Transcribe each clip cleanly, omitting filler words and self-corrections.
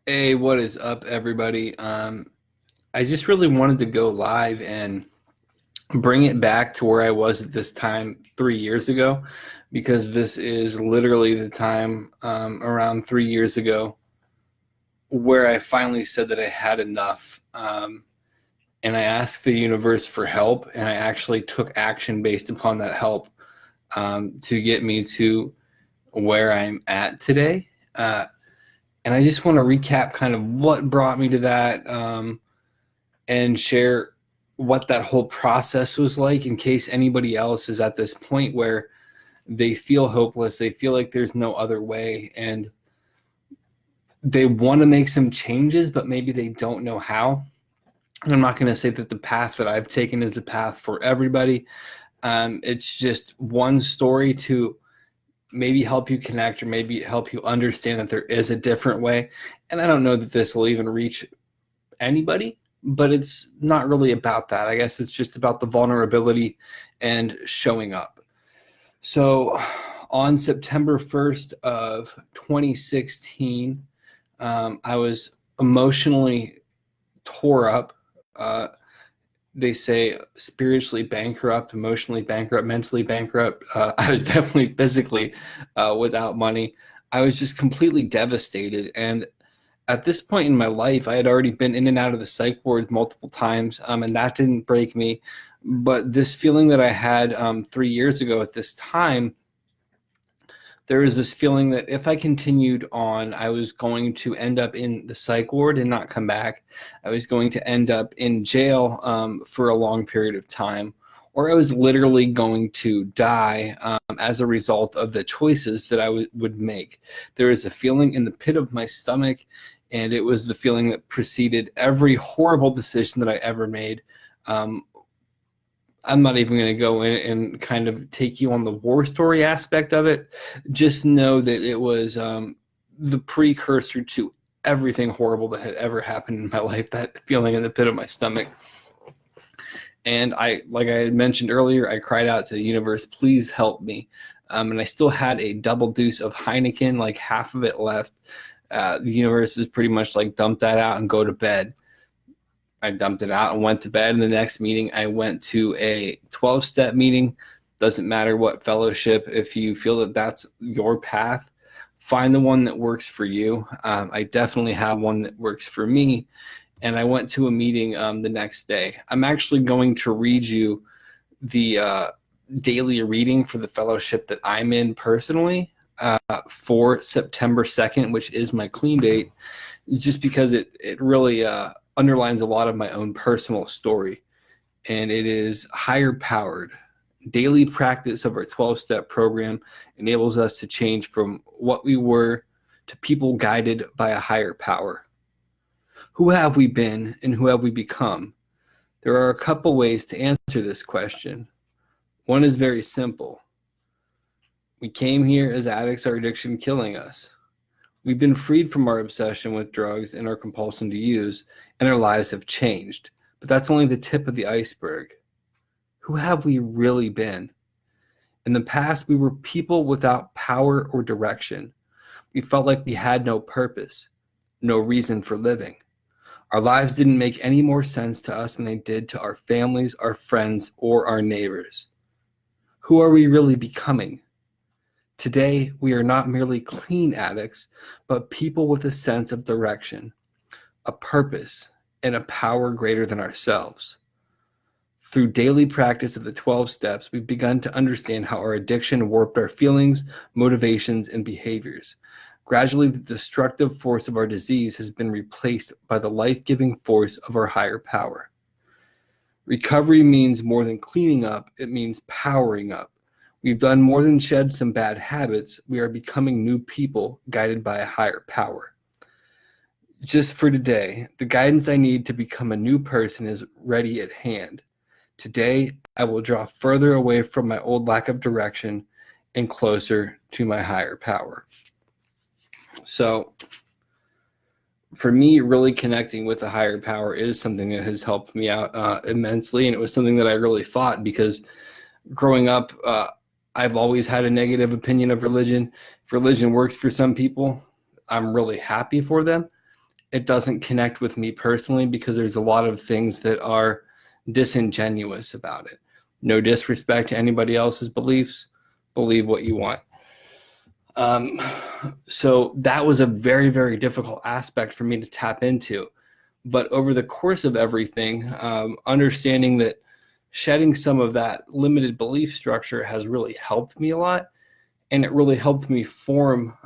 Hey, what is up, everybody? I just really wanted to go live and bring it back to where I was at this time 3 years ago, because this is literally the time around 3 years ago where I finally said that I had enough. And I asked the universe for help, and I actually took action based upon that help to get me to where I'm at today. And I just want to recap kind of what brought me to that. And share what that whole process was like in case anybody else is at this point where they feel hopeless, they feel like there's no other way, and they want to make some changes, but maybe they don't know how. And I'm not going to say that the path that I've taken is the path for everybody. It's just one story to maybe help you connect or maybe help you understand that there is a different way. And I don't know that this will even reach anybody, but it's not really about that. I guess it's just about the vulnerability and showing up. So on September 1st of 2016, I was emotionally tore up. They say spiritually bankrupt, emotionally bankrupt, mentally bankrupt. I was definitely physically without money. I was just completely devastated. And at this point in my life, I had already been in and out of the psych ward multiple times, and that didn't break me. But this feeling that I had 3 years ago at this time, there was this feeling that if I continued on, I was going to end up in the psych ward and not come back. I was going to end up in jail for a long period of time, or I was literally going to die as a result of the choices that I would make. There was a feeling in the pit of my stomach, and it was the feeling that preceded every horrible decision that I ever made. I'm not even going to go in and kind of take you on the war story aspect of it. Just know that it was the precursor to everything horrible that had ever happened in my life, that feeling in the pit of my stomach. And like I had mentioned earlier, I cried out to the universe, please help me. And I still had a double deuce of Heineken, like half of it left. The universe is pretty much like, dump that out and go to bed. I dumped it out and went to bed. In the next meeting, I went to a 12-step meeting. Doesn't matter what fellowship. If you feel that that's your path, find the one that works for you. I definitely have one that works for me. And I went to a meeting the next day. I'm actually going to read you the daily reading for the fellowship that I'm in personally for September 2nd, which is my clean date, just because it really underlines a lot of my own personal story. And it is higher powered. Daily practice of our 12-step program enables us to change from what we were to people guided by a higher power. Who have we been and who have we become? There are a couple ways to answer this question. One is very simple. We came here as addicts, our addiction killing us. We've been freed from our obsession with drugs and our compulsion to use, and our lives have changed. But that's only the tip of the iceberg. Who have we really been? In the past, we were people without power or direction. We felt like we had no purpose, no reason for living. Our lives didn't make any more sense to us than they did to our families, our friends, or our neighbors. Who are we really becoming? Today, we are not merely clean addicts, but people with a sense of direction, a purpose, and a power greater than ourselves. Through daily practice of the 12 steps, we've begun to understand how our addiction warped our feelings, motivations, and behaviors. Gradually, the destructive force of our disease has been replaced by the life-giving force of our higher power. Recovery means more than cleaning up, it means powering up. We've done more than shed some bad habits. We are becoming new people guided by a higher power. Just for today, the guidance I need to become a new person is ready at hand. Today, I will draw further away from my old lack of direction and closer to my higher power. So, for me, really connecting with a higher power is something that has helped me out immensely. And it was something that I really fought because growing up, I've always had a negative opinion of religion. If religion works for some people, I'm really happy for them. it doesn't connect with me personally because there's a lot of things that are disingenuous about it. No disrespect to anybody else's beliefs. Believe what you want. So that was a very, very difficult aspect for me to tap into. But over the course of everything, understanding that shedding some of that limited belief structure has really helped me a lot. And it really helped me form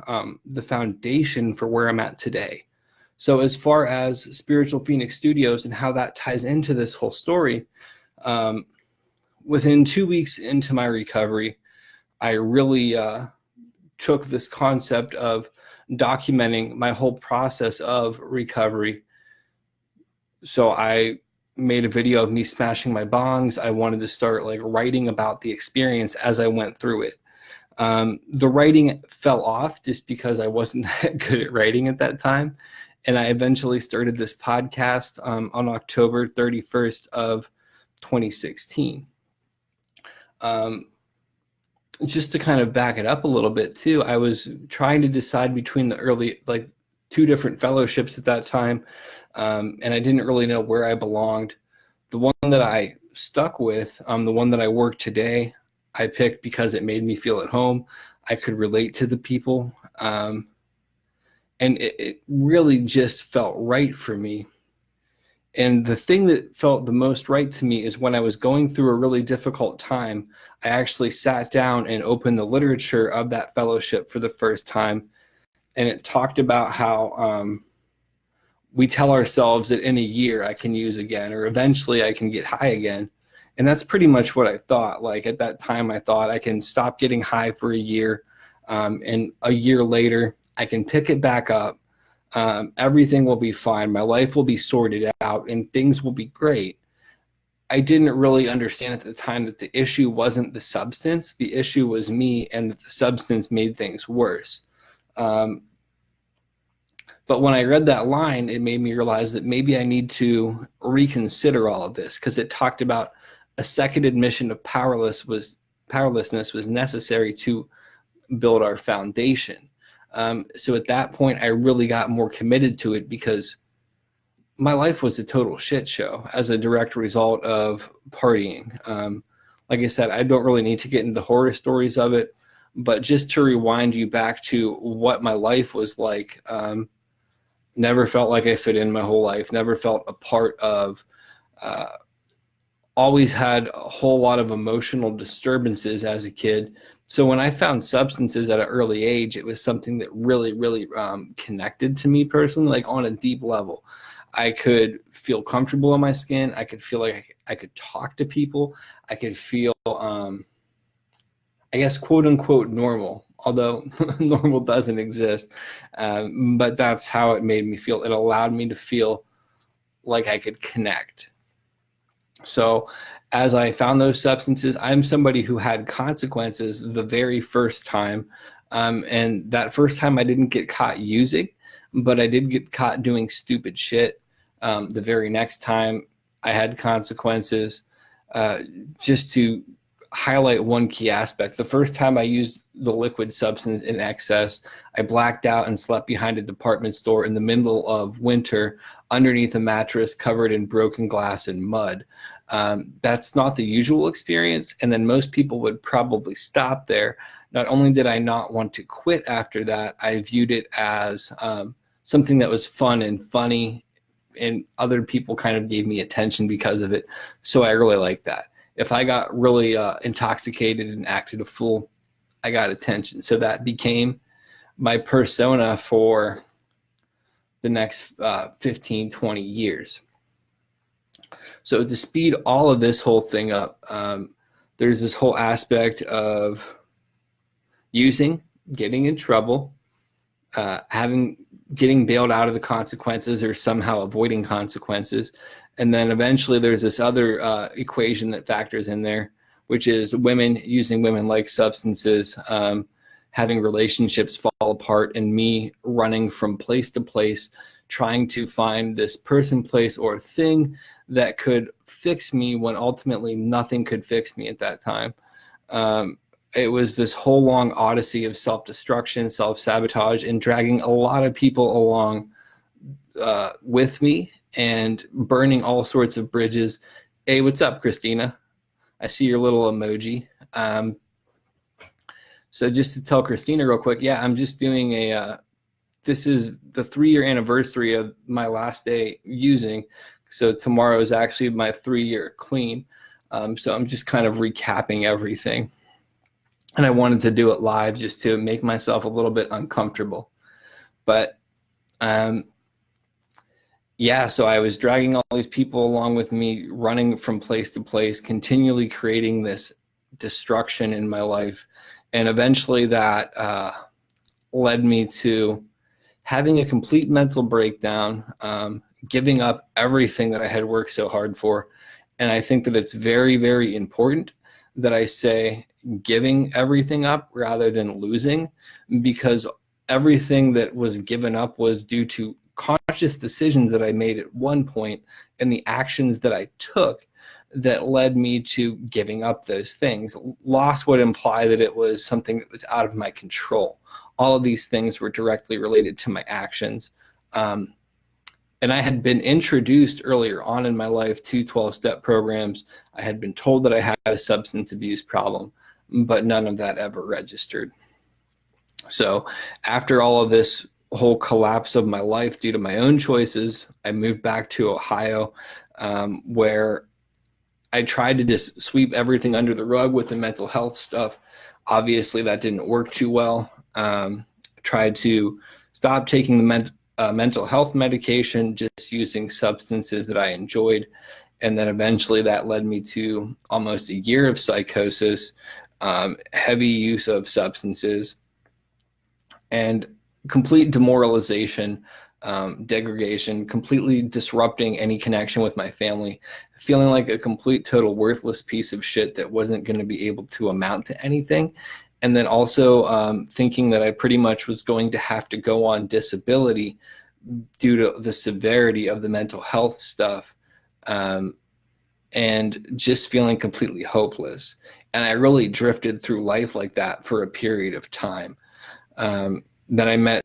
the foundation for where I'm at today. So as far as Spiritual Phoenix Studios and how that ties into this whole story, within 2 weeks into my recovery, I really took this concept of documenting my whole process of recovery. So I made a video of me smashing my bongs. I wanted to start like writing about the experience as I went through it. The writing fell off just because I wasn't that good at writing at that time. And I eventually started this podcast on October 31st of 2016. Just to kind of back it up a little bit too, I was trying to decide between the early, like 2 different fellowships at that time. And I didn't really know where I belonged. The one that I stuck with, the one that I work today, I picked because it made me feel at home. I could relate to the people. And it really just felt right for me. And the thing that felt the most right to me is when I was going through a really difficult time, I actually sat down and opened the literature of that fellowship for the first time. And it talked about how we tell ourselves that in a year I can use again, or eventually I can get high again. And that's pretty much what I thought. Like at that time, I thought I can stop getting high for a year. And a year later, I can pick it back up. Everything will be fine. My life will be sorted out and things will be great. I didn't really understand at the time that the issue wasn't the substance. The issue was me, and that the substance made things worse. But when I read that line, it made me realize that maybe I need to reconsider all of this, because it talked about a second admission of powerlessness was necessary to build our foundation. So at that point, I really got more committed to it, because my life was a total shit show as a direct result of partying. Like I said, I don't really need to get into the horror stories of it, but just to rewind you back to what my life was like, never felt like I fit in my whole life, never felt a part of, always had a whole lot of emotional disturbances as a kid. So when I found substances at an early age, it was something that really, really connected to me personally, like on a deep level. I could feel comfortable in my skin. I could feel like I could talk to people. I could feel, I guess, quote unquote, normal, although normal doesn't exist. But that's how it made me feel. It allowed me to feel like I could connect. So as I found those substances, I'm somebody who had consequences the very first time. And that first time I didn't get caught using, but I did get caught doing stupid shit. The very next time I had consequences. Just to highlight one key aspect, the first time I used the liquid substance in excess, I blacked out and slept behind a department store in the middle of winter underneath a mattress covered in broken glass and mud. That's not the usual experience, and then most people would probably stop there. Not only did I not want to quit after that, I viewed it as something that was fun and funny, and other people kind of gave me attention because of it. So I really liked that. If I got really intoxicated and acted a fool, I got attention. So that became my persona for the next 15, 20 years. So to speed all of this whole thing up, there's this whole aspect of using, getting in trouble, getting bailed out of the consequences or somehow avoiding consequences. And then eventually there's this other equation that factors in there, which is women using women-like substances, having relationships fall apart, and me running from place to place, trying to find this person, place, or thing that could fix me when ultimately nothing could fix me at that time. It was this whole long odyssey of self-destruction, self-sabotage, and dragging a lot of people along with me and burning all sorts of bridges. Hey, what's up, Christina? I see your little emoji. So just to tell Christina real quick, yeah, I'm just doing this is the 3-year anniversary of my last day using. So tomorrow is actually my 3-year clean. So I'm just kind of recapping everything. And I wanted to do it live just to make myself a little bit uncomfortable. But yeah, so I was dragging all these people along with me, running from place to place, continually creating this destruction in my life. And eventually that led me to having a complete mental breakdown, giving up everything that I had worked so hard for. And I think that it's very, very important that I say giving everything up rather than losing, because everything that was given up was due to conscious decisions that I made at one point and the actions that I took that led me to giving up those things. Loss would imply that it was something that was out of my control. All of these things were directly related to my actions. And I had been introduced earlier on in my life to 12-step programs. I had been told that I had a substance abuse problem, but none of that ever registered. So after all of this whole collapse of my life due to my own choices, I moved back to Ohio, where I tried to just sweep everything under the rug with the mental health stuff. Obviously, that didn't work too well. Tried to stop taking the mental health medication, just using substances that I enjoyed. And then eventually that led me to almost a year of psychosis, heavy use of substances, and complete demoralization, degradation, completely disrupting any connection with my family, feeling like a complete, total worthless piece of shit that wasn't going to be able to amount to anything. And then also thinking that I pretty much was going to have to go on disability due to the severity of the mental health stuff, and just feeling completely hopeless. And I really drifted through life like that for a period of time. Then I met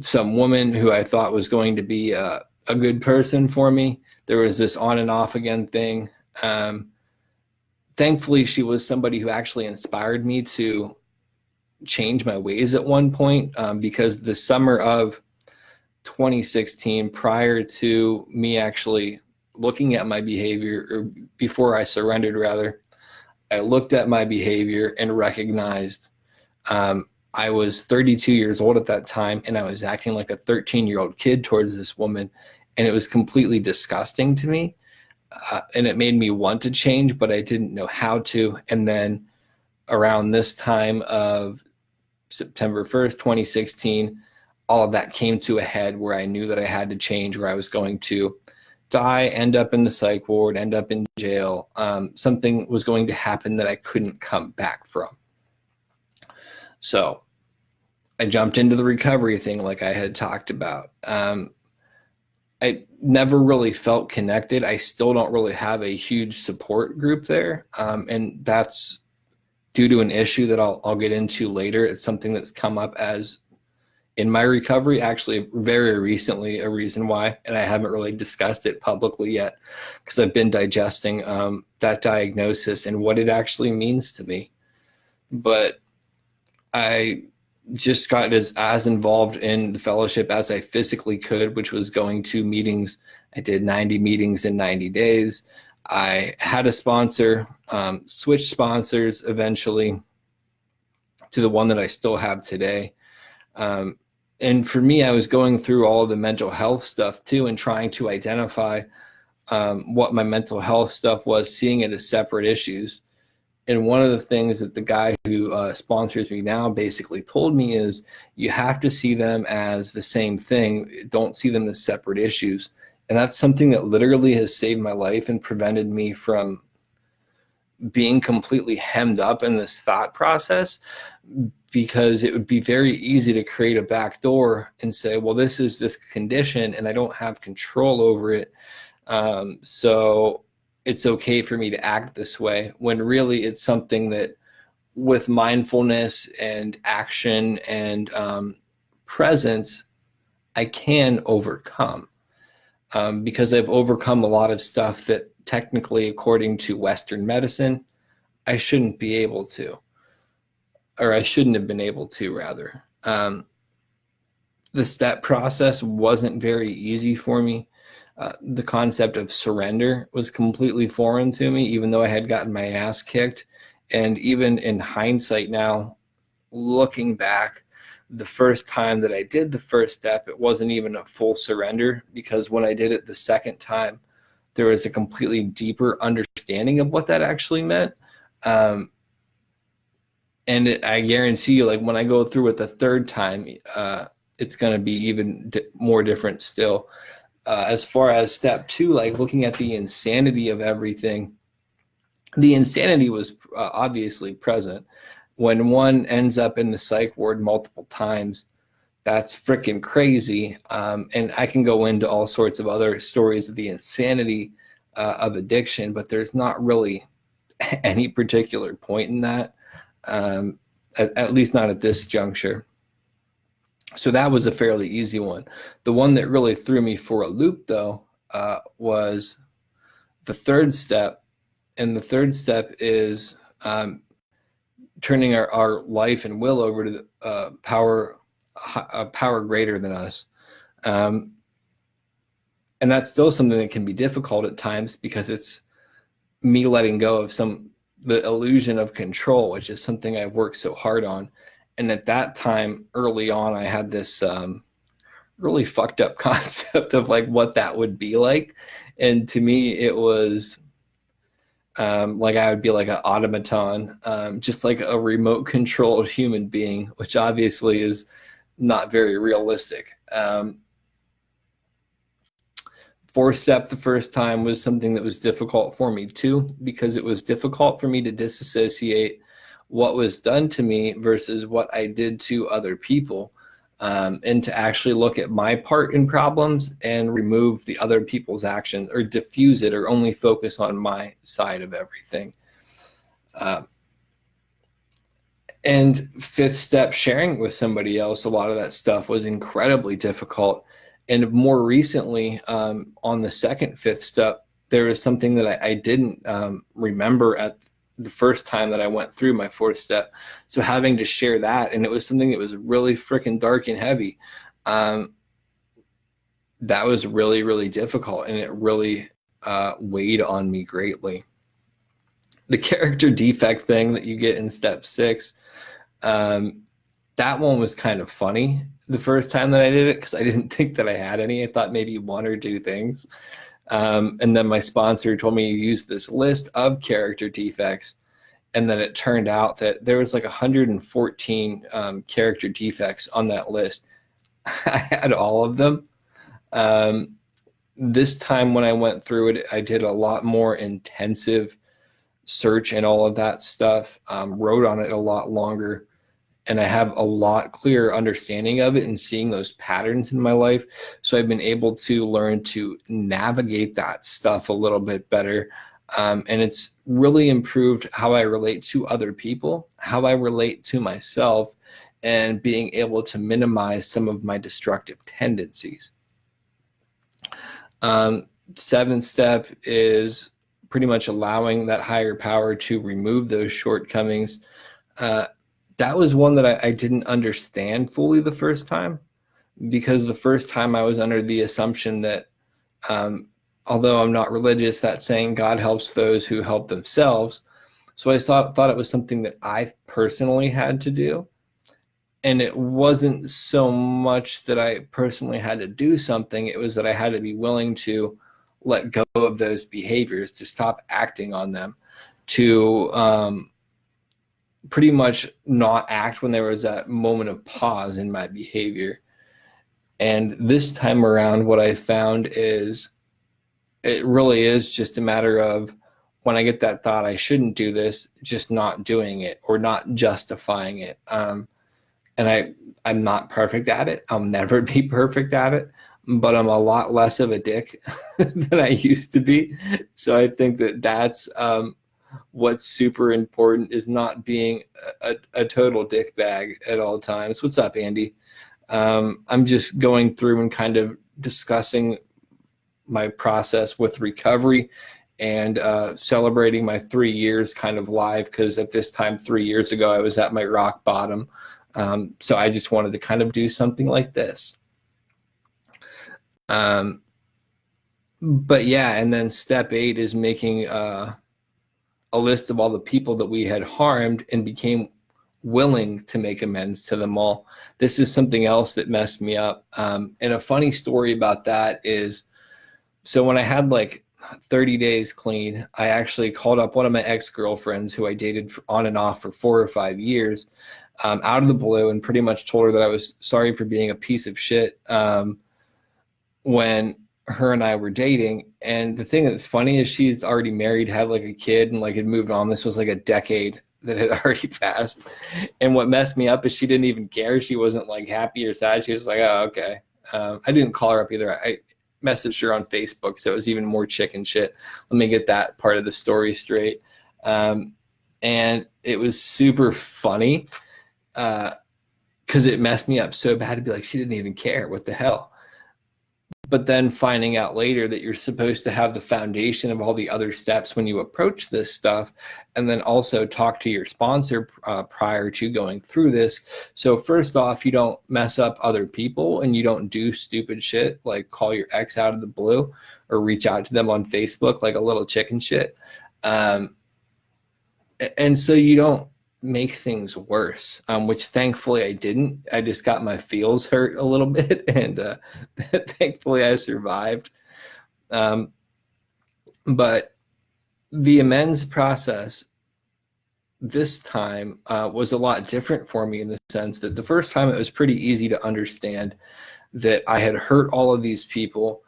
some woman who I thought was going to be a good person for me. There was this on and off again thing. Thankfully, she was somebody who actually inspired me to change my ways at one point, because the summer of 2016, prior to me actually looking at my behavior, or before I surrendered rather, I looked at my behavior and recognized I was 32 years old at that time, and I was acting like a 13-year-old kid towards this woman, and it was completely disgusting to me. And it made me want to change, but I didn't know how to. And then around this time of September 1st, 2016, all of that came to a head where I knew that I had to change, where I was going to die, end up in the psych ward, end up in jail. Something was going to happen that I couldn't come back from. So I jumped into the recovery thing like I had talked about. I never really felt connected. I still don't really have a huge support group there. And that's due to an issue that I'll get into later. It's something that's come up as in my recovery, actually very recently, a reason why, and I haven't really discussed it publicly yet because I've been digesting that diagnosis and what it actually means to me. But I just got as involved in the fellowship as I physically could, which was going to meetings. I did 90 meetings in 90 days. I had a sponsor, switched sponsors eventually to the one that I still have today. And for me, I was going through all of the mental health stuff too, and trying to identify what my mental health stuff was, seeing it as separate issues. And one of the things that the guy who sponsors me now basically told me is you have to see them as the same thing. Don't see them as separate issues. And that's something that literally has saved my life and prevented me from being completely hemmed up in this thought process, because it would be very easy to create a back door and say, well, this is this condition and I don't have control over it. So it's okay for me to act this way, when really it's something that with mindfulness and action and presence, I can overcome, because I've overcome a lot of stuff that technically, according to Western medicine, I shouldn't be able to, or I shouldn't have been able to, rather. The step process wasn't very easy for me. The concept of surrender was completely foreign to me, even though I had gotten my ass kicked. And even in hindsight now, looking back, the first time that I did the first step, it wasn't even a full surrender, because when I did it the second time, there was a completely deeper understanding of what that actually meant. I guarantee you, like, when I go through it the third time, it's going to be even more different still. As far as step 2, like looking at the insanity of everything, the insanity was obviously present. When one ends up in the psych ward multiple times, that's freaking crazy. And I can go into all sorts of other stories of the insanity of addiction, but there's not really any particular point in that, at least not at this juncture. So that was a fairly easy one. The one that really threw me for a loop, though, was the third step. And the third step is turning our life and will over to the power greater than us. And that's still something that can be difficult at times, because it's me letting go of the illusion of control, which is something I've worked so hard on. And at that time, early on, I had this really fucked up concept of like what that would be like. And to me, it was like I would be like an automaton, just like a remote controlled human being, which obviously is not very realistic. Fourth step the first time was something that was difficult for me too, because it was difficult for me to disassociate what was done to me versus what I did to other people, and to actually look at my part in problems and remove the other people's actions, or diffuse it, or only focus on my side of everything. And fifth step, sharing with somebody else, a lot of that stuff was incredibly difficult. And more recently, on the second fifth step, there was something that I didn't remember at the first time that I went through my fourth step. So having to share that, and it was something that was really freaking dark and heavy. That was really, really difficult, and it really weighed on me greatly. The character defect thing that you get in step 6, that one was kind of funny the first time that I did it, because I didn't think that I had any. I thought maybe 1 or 2 things. And then my sponsor told me to use this list of character defects. And then it turned out that there was like 114 character defects on that list. I had all of them. This time when I went through it, I did a lot more intensive search and all of that stuff, wrote on it a lot longer. And I have a lot clearer understanding of it and seeing those patterns in my life. So I've been able to learn to navigate that stuff a little bit better. And it's really improved how I relate to other people, how I relate to myself, and being able to minimize some of my destructive tendencies. 7th step is pretty much allowing that higher power to remove those shortcomings. That was one that I didn't understand fully the first time, because the first time I was under the assumption that, although I'm not religious, that saying God helps those who help themselves. So I thought it was something that I personally had to do. And it wasn't so much that I personally had to do something. It was that I had to be willing to let go of those behaviors, to stop acting on them, to pretty much not act when there was that moment of pause in my behavior. And this time around, what I found is it really is just a matter of, when I get that thought, I shouldn't do this, just not doing it or not justifying it. And I'm not perfect at it. I'll never be perfect at it, but I'm a lot less of a dick than I used to be. So I think that that's what's super important, is not being a total dick bag at all times. What's up, Andy? I'm just going through and kind of discussing my process with recovery and celebrating my 3 years kind of live, because at this time 3 years ago I was at my rock bottom. So I just wanted to kind of do something like this. But yeah, and then step 8 is making a list of all the people that we had harmed and became willing to make amends to them all. This is something else that messed me up. And a funny story about that is, so when I had like 30 days clean, I actually called up one of my ex-girlfriends who I dated on and off for 4 or 5 years, out of the blue, and pretty much told her that I was sorry for being a piece of shit when her and I were dating. And the thing that's funny is she's already married, had like a kid, and like had moved on. This was like a decade that had already passed. And what messed me up is she didn't even care. She wasn't like happy or sad. She was like, oh, okay. I didn't call her up either. I messaged her on Facebook, so it was even more chicken shit. Let me get that part of the story straight. And it was super funny because it messed me up so bad to be like, she didn't even care. What the hell? But then finding out later that you're supposed to have the foundation of all the other steps when you approach this stuff, and then also talk to your sponsor prior to going through this. So first off, you don't mess up other people, and you don't do stupid shit like call your ex out of the blue or reach out to them on Facebook like a little chicken shit. And so you don't make things worse, which thankfully I didn't. I just got my feels hurt a little bit, and thankfully I survived. But the amends process this time was a lot different for me, in the sense that the first time it was pretty easy to understand that I had hurt all of these people,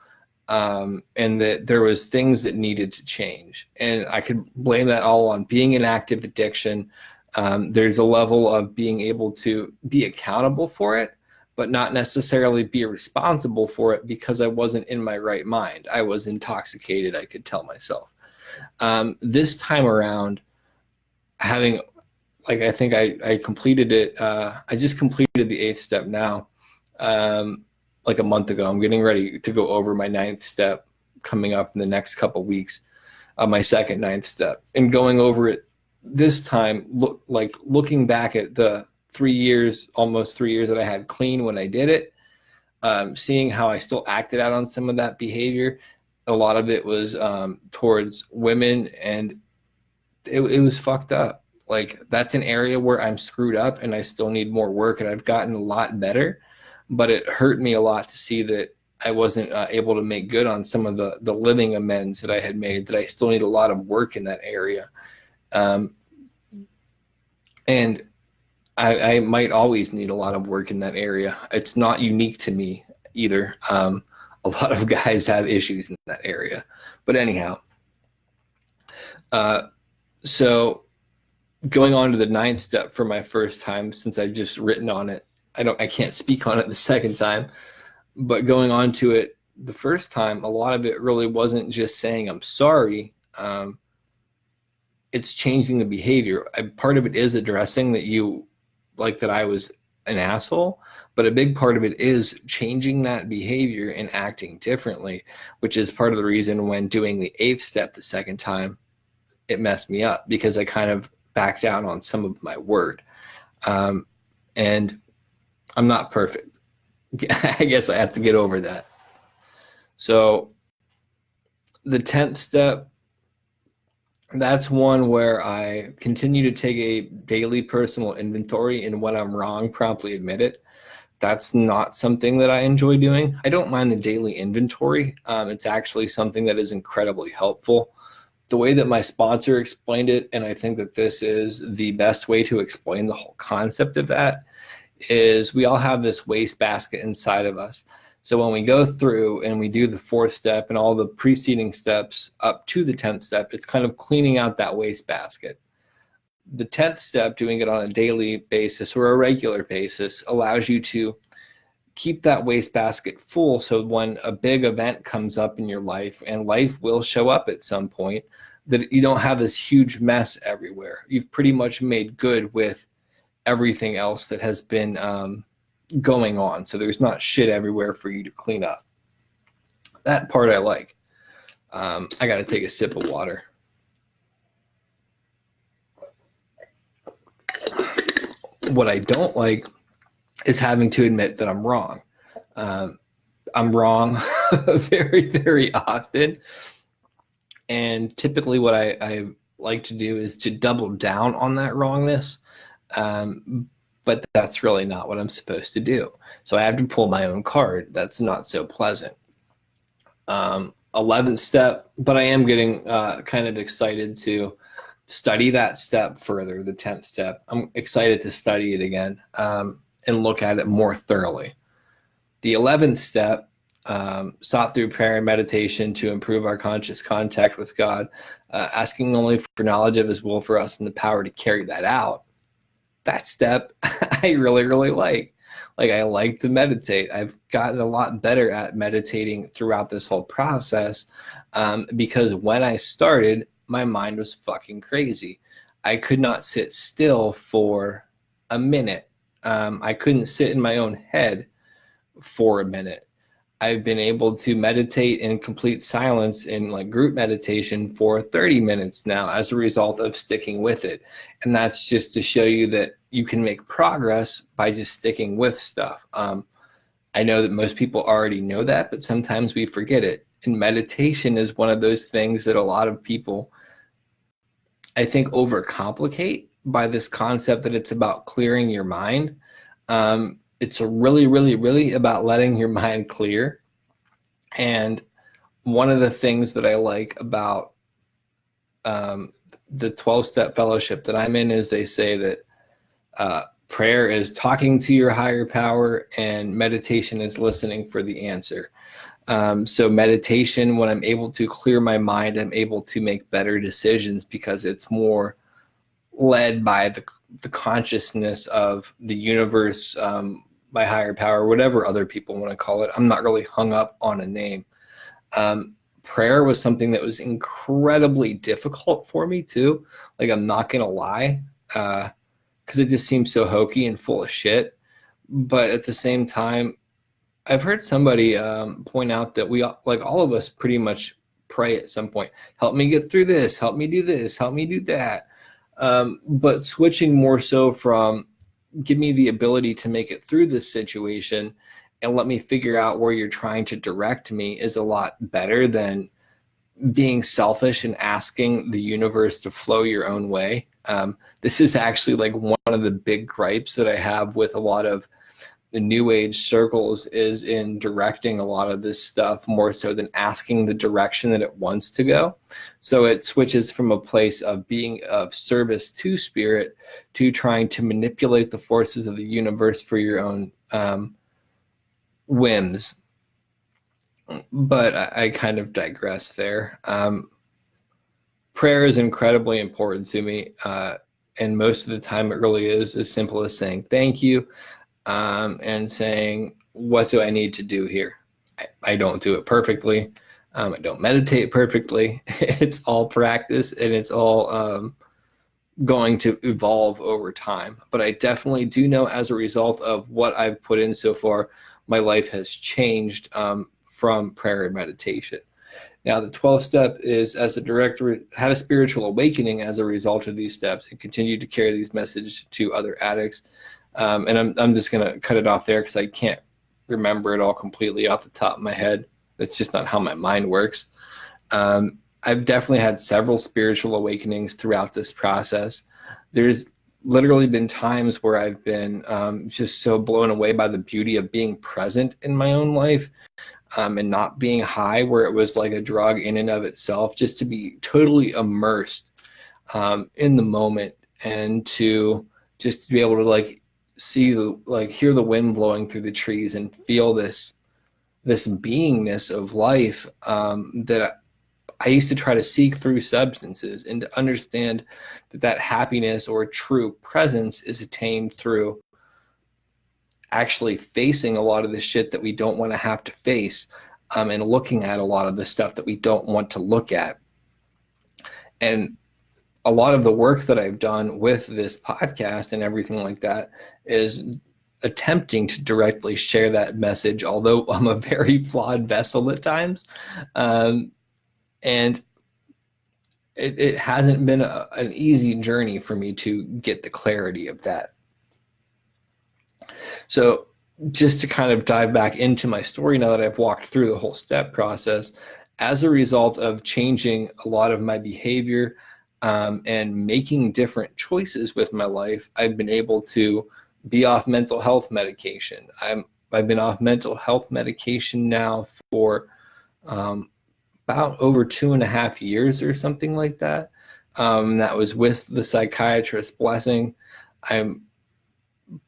and that there was things that needed to change. And I could blame that all on being an active addiction. There's a level of being able to be accountable for it, but not necessarily be responsible for it, because I wasn't in my right mind. I was intoxicated, I could tell myself. This time around, having, like, I think I completed it. I just completed the 8th step now, like a month ago. I'm getting ready to go over my 9th step coming up in the next couple weeks, my second 9th step, and going over it this time, looking back at the 3 years, almost 3 years that I had clean when I did it, seeing how I still acted out on some of that behavior. A lot of it was towards women, and it was fucked up. Like, that's an area where I'm screwed up and I still need more work, and I've gotten a lot better, but it hurt me a lot to see that I wasn't able to make good on some of the living amends that I had made, that I still need a lot of work in that area. And I might always need a lot of work in that area. It's not unique to me either. A lot of guys have issues in that area. But anyhow, so going on to the 9th step for my first time, since I've just written on it, I can't speak on it the second time, but going on to it the first time, a lot of it really wasn't just saying I'm sorry. It's changing the behavior. Part of it is addressing that I was an asshole, but a big part of it is changing that behavior and acting differently, which is part of the reason when doing the 8th step the second time, it messed me up, because I kind of backed down on some of my word. And I'm not perfect. I guess I have to get over that. So the 10th step, that's one where I continue to take a daily personal inventory, and when I'm wrong, promptly admit it. That's not something that I enjoy doing. I don't mind the daily inventory. It's actually something that is incredibly helpful. The way that my sponsor explained it, and I think that this is the best way to explain the whole concept of that, is we all have this wastebasket inside of us. So when we go through and we do the 4th step and all the preceding steps up to the 10th step, it's kind of cleaning out that wastebasket. The 10th step, doing it on a daily basis or a regular basis, allows you to keep that wastebasket full, so when a big event comes up in your life, and life will show up at some point, that you don't have this huge mess everywhere. You've pretty much made good with everything else that has been going on. So there's not shit everywhere for you to clean up. That part I like. I got to take a sip of water. What I don't like is having to admit that I'm wrong. I'm wrong very, very often. And typically what I like to do is to double down on that wrongness. But that's really not what I'm supposed to do. So I have to pull my own card. That's not so pleasant. 11th step, but I am getting kind of excited to study that step further, the 10th step. I'm excited to study it again and look at it more thoroughly. The 11th step, sought through prayer and meditation to improve our conscious contact with God, asking only for knowledge of his will for us and the power to carry that out. That step I really, really like. Like, I like to meditate. I've gotten a lot better at meditating throughout this whole process because when I started, my mind was fucking crazy. I could not sit still for a minute. I couldn't sit in my own head for a minute. I've been able to meditate in complete silence in like group meditation for 30 minutes now as a result of sticking with it. And that's just to show you that you can make progress by just sticking with stuff. I know that most people already know that, but sometimes we forget it. And meditation is one of those things that a lot of people, I think, overcomplicate by this concept that it's about clearing your mind. It's really, really, really about letting your mind clear. And one of the things that I like about the 12-step fellowship that I'm in is they say that prayer is talking to your higher power and meditation is listening for the answer. So meditation, when I'm able to clear my mind, I'm able to make better decisions because it's more led by the consciousness of the universe, my higher power, whatever other people want to call it. I'm not really hung up on a name. Prayer was something that was incredibly difficult for me too. Like, I'm not going to lie, because it just seems so hokey and full of shit. But at the same time, I've heard somebody point out that we, like, all of us pretty much pray at some point. Help me get through this. Help me do this. Help me do that. But switching more so from give me the ability to make it through this situation and let me figure out where you're trying to direct me is a lot better than being selfish and asking the universe to flow your own way. This is actually like one of the big gripes that I have with a lot of the new age circles is in directing a lot of this stuff more so than asking the direction that it wants to go. So it switches from a place of being of service to spirit to trying to manipulate the forces of the universe for your own whims. But I kind of digress there. Prayer is incredibly important to me. And most of the time it really is as simple as saying thank you. And saying, what do I need to do here? I don't do it perfectly. I don't meditate perfectly. It's all practice and it's all going to evolve over time. But I definitely do know as a result of what I've put in so far, my life has changed from prayer and meditation. Now, the 12th step is, as a director, had a spiritual awakening as a result of these steps and continued to carry these messages to other addicts. And I'm just going to cut it off there because I can't remember it all completely off the top of my head. That's just not how my mind works. I've definitely had several spiritual awakenings throughout this process. There's literally been times where I've been just so blown away by the beauty of being present in my own life and not being high, where it was like a drug in and of itself, just to be totally immersed in the moment and to just be able to like see hear the wind blowing through the trees and feel this beingness of life that I used to try to seek through substances, and to understand that happiness or true presence is attained through actually facing a lot of the shit that we don't want to have to face, and looking at a lot of the stuff that we don't want to look at. And a lot of the work that I've done with this podcast and everything like that is attempting to directly share that message, although I'm a very flawed vessel at times. And it hasn't been an easy journey for me to get the clarity of that. So just to kind of dive back into my story now that I've walked through the whole step process, as a result of changing a lot of my behavior and making different choices with my life, I've been able to be off mental health medication. I've been off mental health medication now for about over 2.5 years or something like that. That was with the psychiatrist's blessing. I'm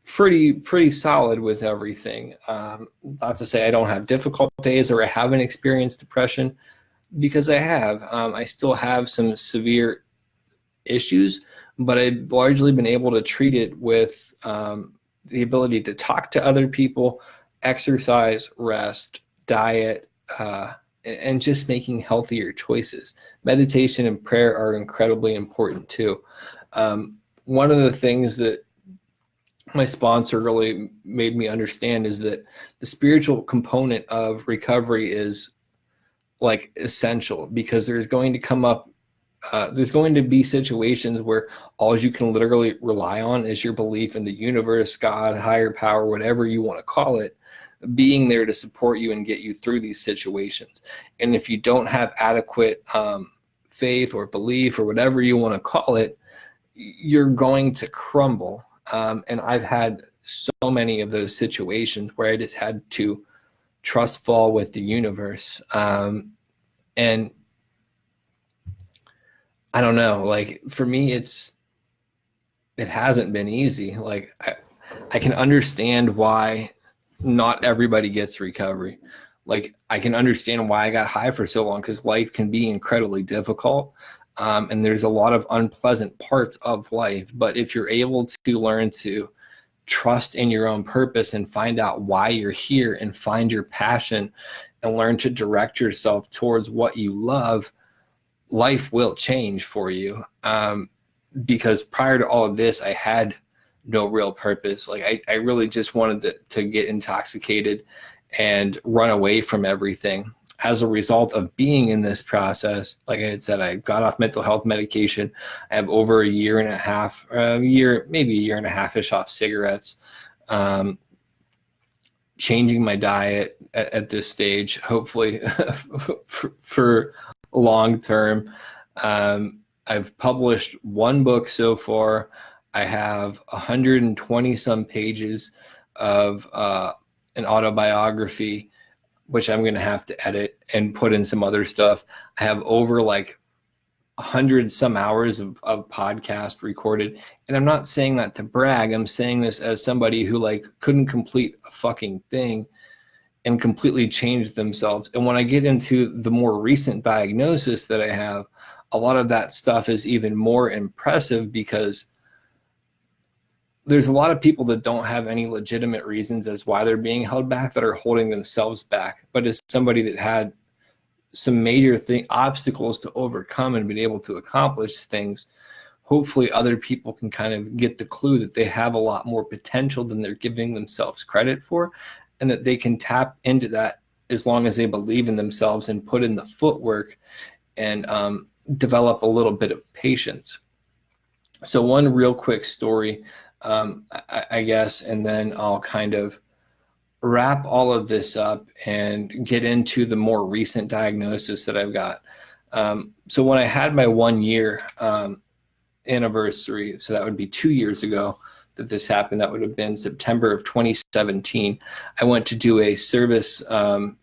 pretty solid with everything. Not to say I don't have difficult days or I haven't experienced depression, because I have. I still have some severe issues, but I've largely been able to treat it with the ability to talk to other people, exercise, rest, diet, and just making healthier choices. Meditation and prayer are incredibly important too. One of the things that my sponsor really made me understand is that the spiritual component of recovery is like essential, because there's going to be situations where all you can literally rely on is your belief in the universe, God, higher power, whatever you want to call it, being there to support you and get you through these situations. And if you don't have adequate faith or belief or whatever you want to call it, you're going to crumble. And I've had so many of those situations where I just had to trust fall with the universe. And I don't know, like for me, it hasn't been easy. Like I can understand why not everybody gets recovery. Like I can understand why I got high for so long, because life can be incredibly difficult. And there's a lot of unpleasant parts of life. But if you're able to learn to trust in your own purpose and find out why you're here and find your passion and learn to direct yourself towards what you love, life will change for you. Because prior to all of this, I had no real purpose. Like I really just wanted to get intoxicated and run away from everything. As a result of being in this process, like I had said, I got off mental health medication. I have over a year and a half, maybe a year and a half-ish off cigarettes, changing my diet at this stage, hopefully for long term. I've published one book so far. I have 120 some pages of an autobiography, which I'm going to have to edit and put in some other stuff. I have over like 100 some hours of podcast recorded. And I'm not saying that to brag. I'm saying this as somebody who like couldn't complete a fucking thing and completely changed themselves. And when I get into the more recent diagnosis that I have, a lot of that stuff is even more impressive, because there's a lot of people that don't have any legitimate reasons as why they're being held back, that are holding themselves back. But as somebody that had some major obstacles to overcome and been able to accomplish things, hopefully other people can kind of get the clue that they have a lot more potential than they're giving themselves credit for, and that they can tap into that as long as they believe in themselves and put in the footwork and develop a little bit of patience. So one real quick story, I guess, and then I'll kind of wrap all of this up and get into the more recent diagnosis that I've got. So when I had my 1 year anniversary, so that would be 2 years ago that this happened, that would have been September of 2017, I went to do a service thing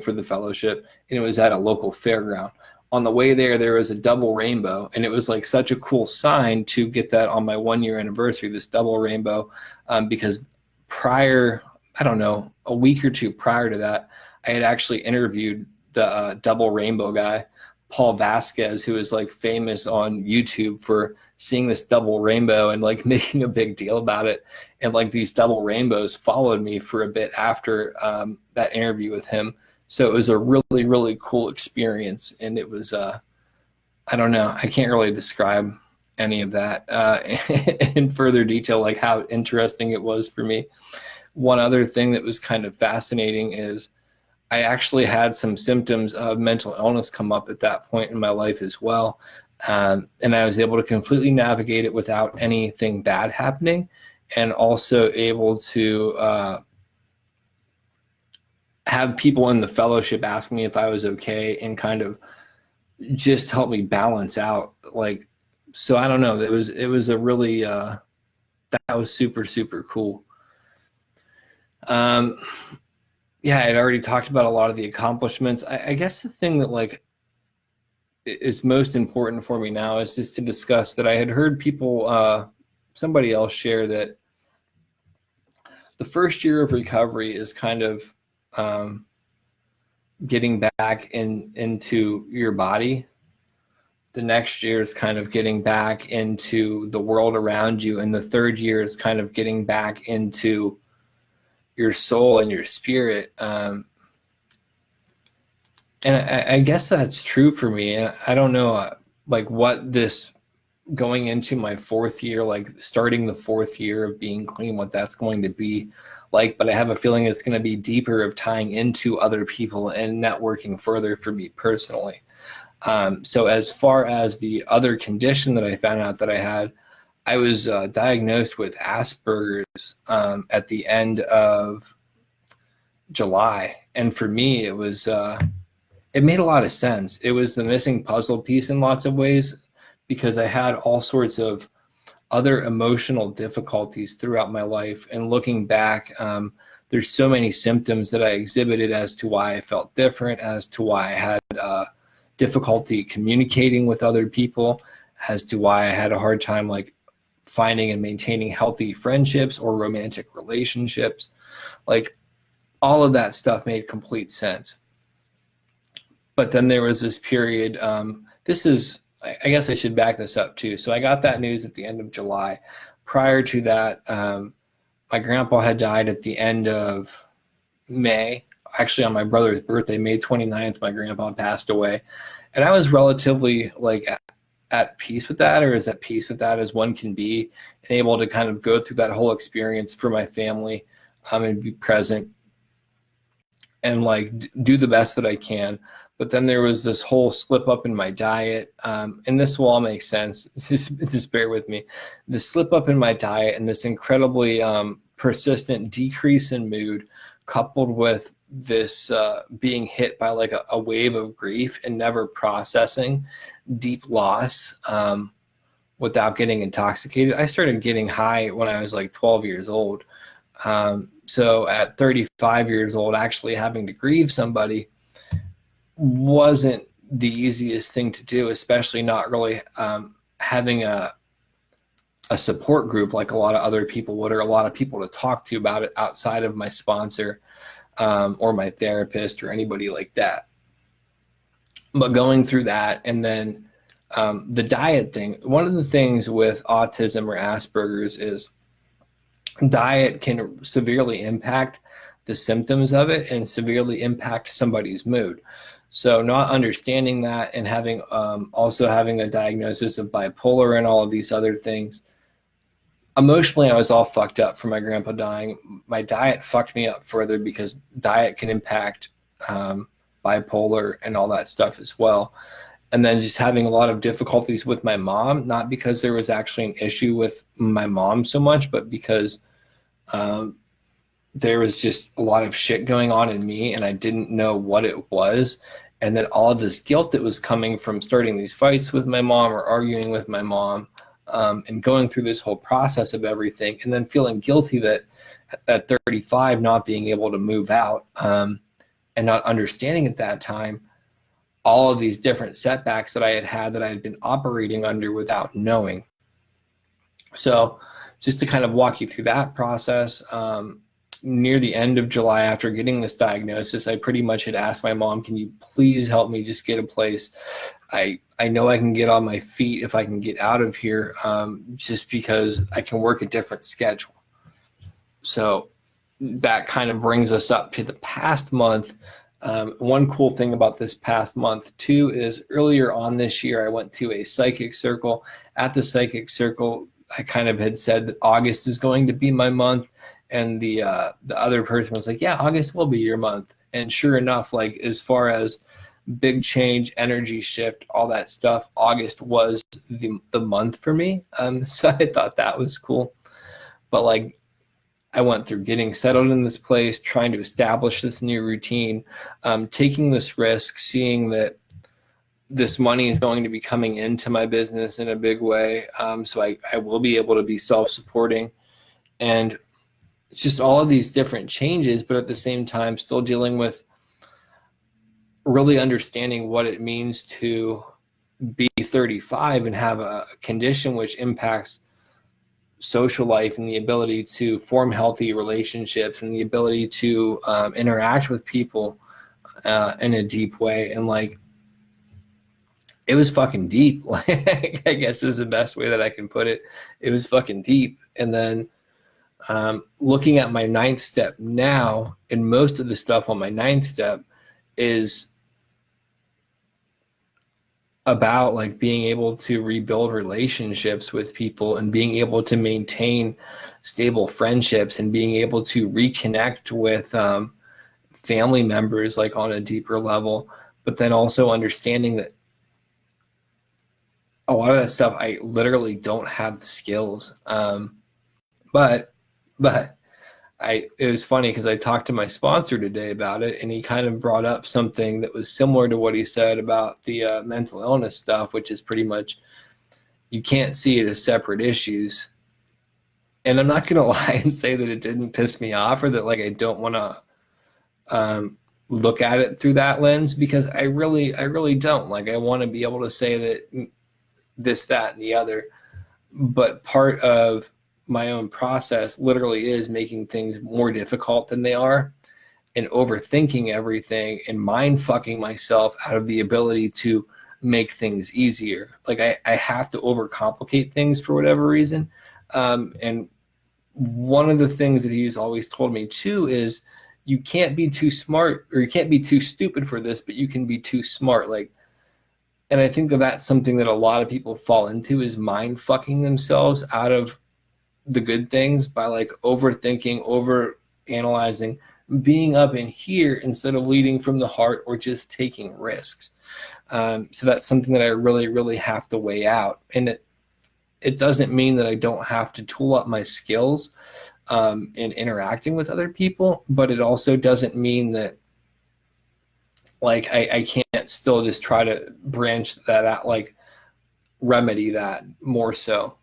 for the fellowship, and it was at a local fairground. On the way there was a double rainbow, and it was like such a cool sign to get that on my 1 year anniversary, this double rainbow, because prior, I don't know, a week or two prior to that, I had actually interviewed the double rainbow guy, Paul Vasquez, who is like famous on YouTube for seeing this double rainbow and like making a big deal about it. And like these double rainbows followed me for a bit after that interview with him. So it was a really, really cool experience. And it was, I don't know, I can't really describe any of that in further detail, like how interesting it was for me. One other thing that was kind of fascinating is I actually had some symptoms of mental illness come up at that point in my life as well. And I was able to completely navigate it without anything bad happening, and also able to have people in the fellowship ask me if I was okay and kind of just help me balance out. Like, so I don't know. It was a really, that was super, super cool. Yeah, I'd already talked about a lot of the accomplishments. I guess the thing that like is most important for me now is just to discuss that I had heard people, somebody else share that the first year of recovery is kind of getting back into your body. The next year is kind of getting back into the world around you. And the third year is kind of getting back into your soul and your spirit. And I guess that's true for me. And I don't know, like what this going into my fourth year, like starting the fourth year of being clean, what that's going to be like, but I have a feeling it's going to be deeper of tying into other people and networking further for me personally. So as far as the other condition that I found out that I had, I was diagnosed with Asperger's at the end of July. And for me, it was, it made a lot of sense. It was the missing puzzle piece in lots of ways, because I had all sorts of other emotional difficulties throughout my life. And looking back, there's so many symptoms that I exhibited as to why I felt different, as to why I had difficulty communicating with other people, as to why I had a hard time like finding and maintaining healthy friendships or romantic relationships. Like all of that stuff made complete sense. But then there was this period, I guess I should back this up too. So I got that news at the end of July. Prior to that, my grandpa had died at the end of May. Actually, on my brother's birthday, May 29th, my grandpa passed away. And I was relatively like at peace with that, or as at peace with that as one can be, and able to kind of go through that whole experience for my family and be present and like do the best that I can. But then there was this whole slip up in my diet, and this will all make sense. Just bear with me. The slip up in my diet and this incredibly persistent decrease in mood, coupled with this being hit by like a wave of grief and never processing deep loss without getting intoxicated. I started getting high when I was like 12 years old. So at 35 years old, actually having to grieve somebody wasn't the easiest thing to do, especially not really having a support group like a lot of other people would, or a lot of people to talk to about it outside of my sponsor or my therapist or anybody like that. But going through that, and then the diet thing, one of the things with autism or Asperger's is diet can severely impact the symptoms of it and severely impact somebody's mood. So not understanding that, and having also having a diagnosis of bipolar and all of these other things, emotionally I was all fucked up from my grandpa dying. My diet fucked me up further, because diet can impact bipolar and all that stuff as well. And then just having a lot of difficulties with my mom, not because there was actually an issue with my mom so much, but because there was just a lot of shit going on in me and I didn't know what it was. And then all of this guilt that was coming from starting these fights with my mom or arguing with my mom, and going through this whole process of everything, and then feeling guilty that at 35 not being able to move out, and not understanding at that time all of these different setbacks that I had that I had been operating under without knowing. So just to kind of walk you through that process, near the end of July, after getting this diagnosis, I pretty much had asked my mom, can you please help me just get a place? I know I can get on my feet if I can get out of here, just because I can work a different schedule. So that kind of brings us up to the past month. One cool thing about this past month too is earlier on this year, I went to a psychic circle. At the psychic circle, I kind of had said that August is going to be my month, and the other person was like, "Yeah, August will be your month." And sure enough, like as far as big change, energy shift, all that stuff, August was the month for me. So I thought that was cool. But like I went through getting settled in this place, trying to establish this new routine, taking this risk, seeing that this money is going to be coming into my business in a big way. So I will be able to be self-supporting, and it's just all of these different changes, but at the same time, still dealing with really understanding what it means to be 35 and have a condition which impacts social life and the ability to form healthy relationships and the ability to interact with people in a deep way. And like, it was fucking deep. Like, I guess is the best way that I can put it. It was fucking deep. And then looking at my ninth step now, and most of the stuff on my ninth step is about like being able to rebuild relationships with people and being able to maintain stable friendships and being able to reconnect with family members like on a deeper level, but then also understanding that a lot of that stuff I literally don't have the skills. But it was funny because I talked to my sponsor today about it, and he kind of brought up something that was similar to what he said about the mental illness stuff, which is pretty much you can't see it as separate issues. And I'm not going to lie and say that it didn't piss me off or that like I don't want to look at it through that lens, because I really don't. Like, I want to be able to say that this, that, and the other. But part of my own process literally is making things more difficult than they are and overthinking everything and mind fucking myself out of the ability to make things easier. Like I have to overcomplicate things for whatever reason. And one of the things that he's always told me too is you can't be too smart, or you can't be too stupid for this, but you can be too smart. Like, and I think that that's something that a lot of people fall into, is mind fucking themselves out of the good things by like overthinking, over analyzing, being up in here instead of leading from the heart or just taking risks. So that's something that I really have to weigh out. And it doesn't mean that I don't have to tool up my skills in interacting with other people, but it also doesn't mean that like I can't still just try to branch that out, like remedy that more so.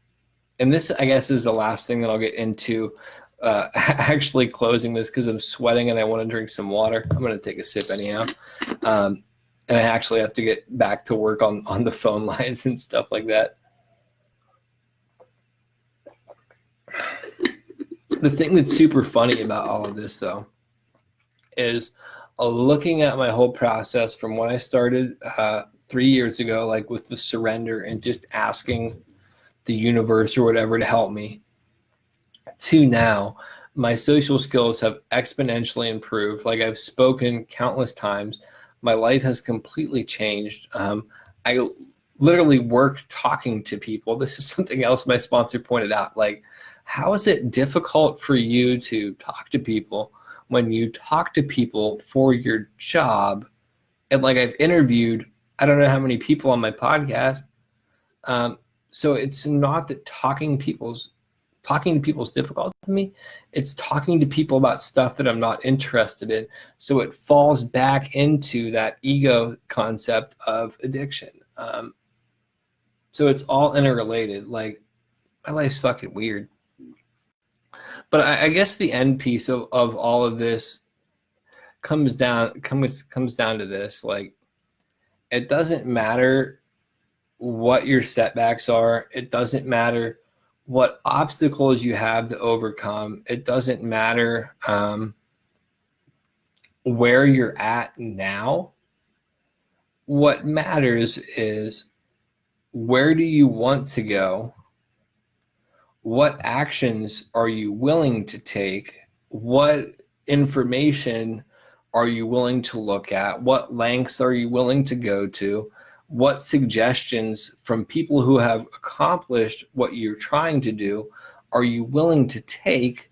And this, I guess, is the last thing that I'll get into, actually closing this, because I'm sweating and I want to drink some water. I'm going to take a sip anyhow. And I actually have to get back to work on the phone lines and stuff like that. The thing that's super funny about all of this, though, is looking at my whole process from when I started 3 years ago, like with the surrender and just asking the universe or whatever to help me, to now, my social skills have exponentially improved. Like, I've spoken countless times. My life has completely changed. I literally work talking to people. This is something else my sponsor pointed out. Like, how is it difficult for you to talk to people when you talk to people for your job? And like, I've interviewed, I don't know how many people on my podcast. So it's not that talking to people is difficult to me. It's talking to people about stuff that I'm not interested in. So it falls back into that ego concept of addiction. So it's all interrelated. Like, my life's fucking weird. But I guess the end piece of all of this comes down to this. Like, it doesn't matter what your setbacks are. It doesn't matter what obstacles you have to overcome. It doesn't matter where you're at now. What matters is, where do you want to go? What actions are you willing to take? What information are you willing to look at? What lengths are you willing to go to? What suggestions from people who have accomplished what you're trying to do are you willing to take?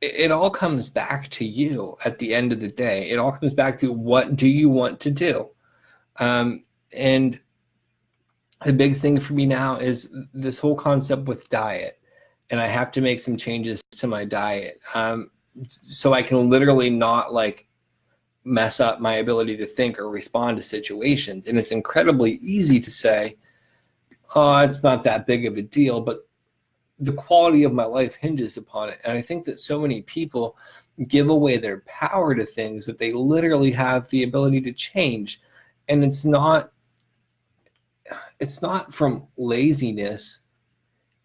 It all comes back to you at the end of the day. It all comes back to, what do you want to do? And the big thing for me now is this whole concept with diet. And I have to make some changes to my diet, so I can literally not like mess up my ability to think or respond to situations. And it's incredibly easy to say, oh, it's not that big of a deal, but the quality of my life hinges upon it. And I think that so many people give away their power to things that they literally have the ability to change. And it's not from laziness.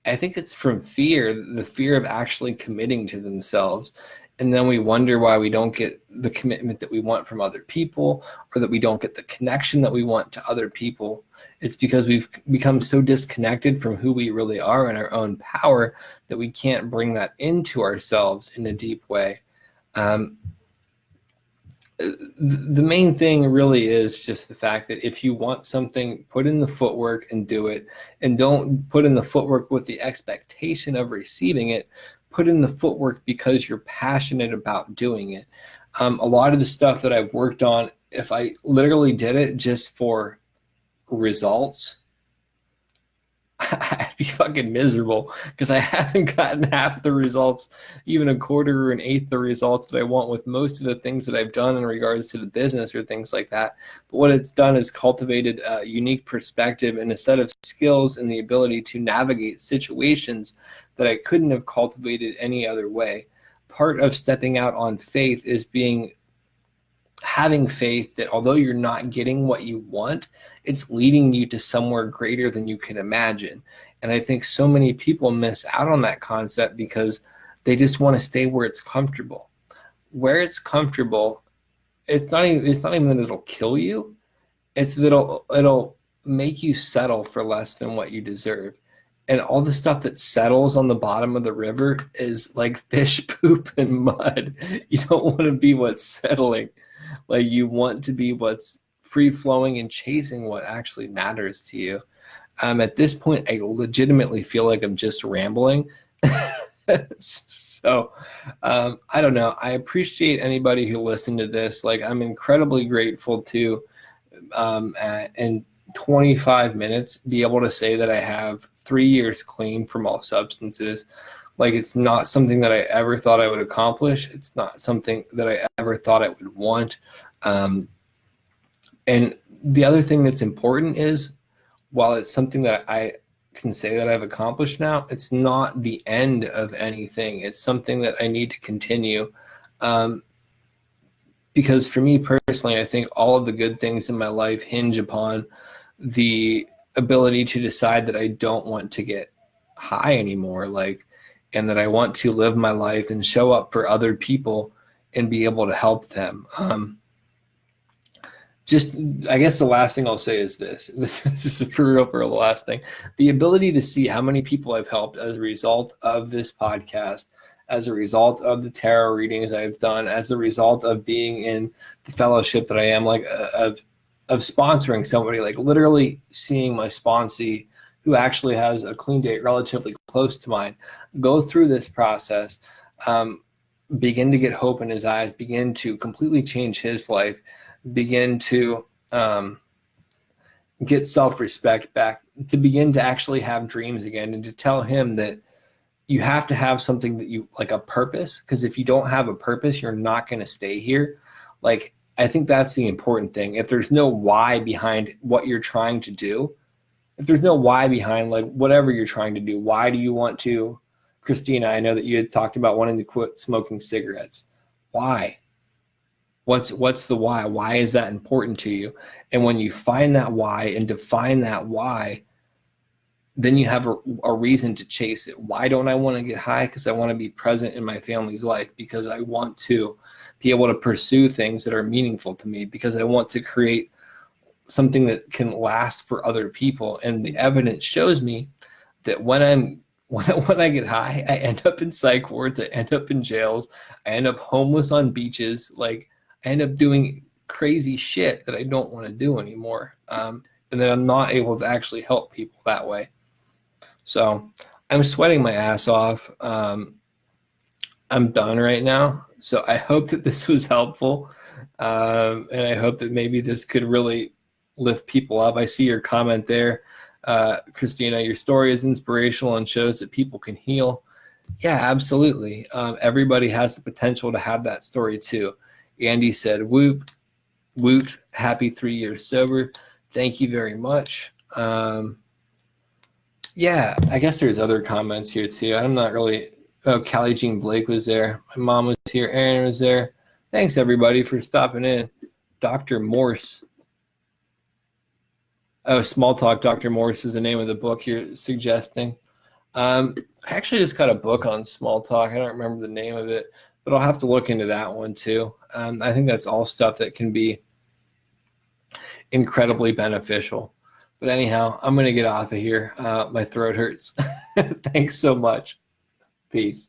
I think it's from fear, the fear of actually committing to themselves. And then we wonder why we don't get the commitment that we want from other people, or that we don't get the connection that we want to other people. It's because we've become so disconnected from who we really are and our own power that we can't bring that into ourselves in a deep way. The main thing really is just the fact that if you want something, put in the footwork and do it. And don't put in the footwork with the expectation of receiving it. Put in the footwork because you're passionate about doing it. A lot of the stuff that I've worked on, if I literally did it just for results, I'd be fucking miserable, because I haven't gotten half the results, even a quarter or an eighth the results that I want with most of the things that I've done in regards to the business or things like that. But what it's done is cultivated a unique perspective and a set of skills and the ability to navigate situations that I couldn't have cultivated any other way. Part of stepping out on faith is having faith that although you're not getting what you want, it's leading you to somewhere greater than you can imagine. And I think so many people miss out on that concept because they just want to stay where it's comfortable. Where it's comfortable, it's not even that it'll kill you. It's that it'll make you settle for less than what you deserve. And all the stuff that settles on the bottom of the river is like fish poop and mud. You don't want to be what's settling. Like, you want to be what's free flowing and chasing what actually matters to you. At this point, I legitimately feel like I'm just rambling. So I don't know. I appreciate anybody who listened to this. Like, I'm incredibly grateful to, in 25 minutes, be able to say that I have 3 years clean from all substances. Like, it's not something that I ever thought I would accomplish. It's not something that I ever thought I would want. And the other thing that's important is, while it's something that I can say that I've accomplished now, it's not the end of anything. It's something that I need to continue. Because for me personally, I think all of the good things in my life hinge upon the ability to decide that I don't want to get high anymore. And that I want to live my life and show up for other people and be able to help them. I guess the last thing I'll say is this. This is for real the last thing. The ability to see how many people I've helped as a result of this podcast, as a result of the tarot readings I've done, as a result of being in the fellowship that I am, of sponsoring somebody, like literally seeing my sponsee, who actually has a clean date relatively close to mine, go through this process, begin to get hope in his eyes, begin to completely change his life, begin to get self-respect back, to begin to actually have dreams again, and to tell him that you have to have something that you like, a purpose, because if you don't have a purpose, you're not going to stay here. Like, I think that's the important thing. If there's no why behind what you're trying to do, if there's no why behind like whatever you're trying to do, why do you want to, Christina, I know that you had talked about wanting to quit smoking cigarettes. Why? What's the why? Why is that important to you? And when you find that why and define that why, then you have a reason to chase it. Why don't I want to get high? Because I want to be present in my family's life, because I want to be able to pursue things that are meaningful to me, because I want to create something that can last for other people. And the evidence shows me that when I'm when I get high, I end up in psych wards, I end up in jails, I end up homeless on beaches. Like, I end up doing crazy shit that I don't want to do anymore. And then I'm not able to actually help people that way. So I'm sweating my ass off. I'm done right now. So I hope that this was helpful. And I hope that maybe this could really lift people up. I see your comment there. Christina, your story is inspirational and shows that people can heal. Yeah, absolutely. Everybody has the potential to have that story too. Andy said, "Whoop, woot, happy 3 years sober." Thank you very much. Yeah, I guess there's other comments here too. I'm not really. Oh, Callie Jean Blake was there. My mom was here. Aaron was there. Thanks everybody for stopping in. Dr. Morse. Oh, Small Talk, Dr. Morse is the name of the book you're suggesting. I actually just got a book on small talk. I don't remember the name of it, but I'll have to look into that one too. I think that's all stuff that can be incredibly beneficial. But anyhow, I'm going to get off of here. My throat hurts. Thanks so much. Peace.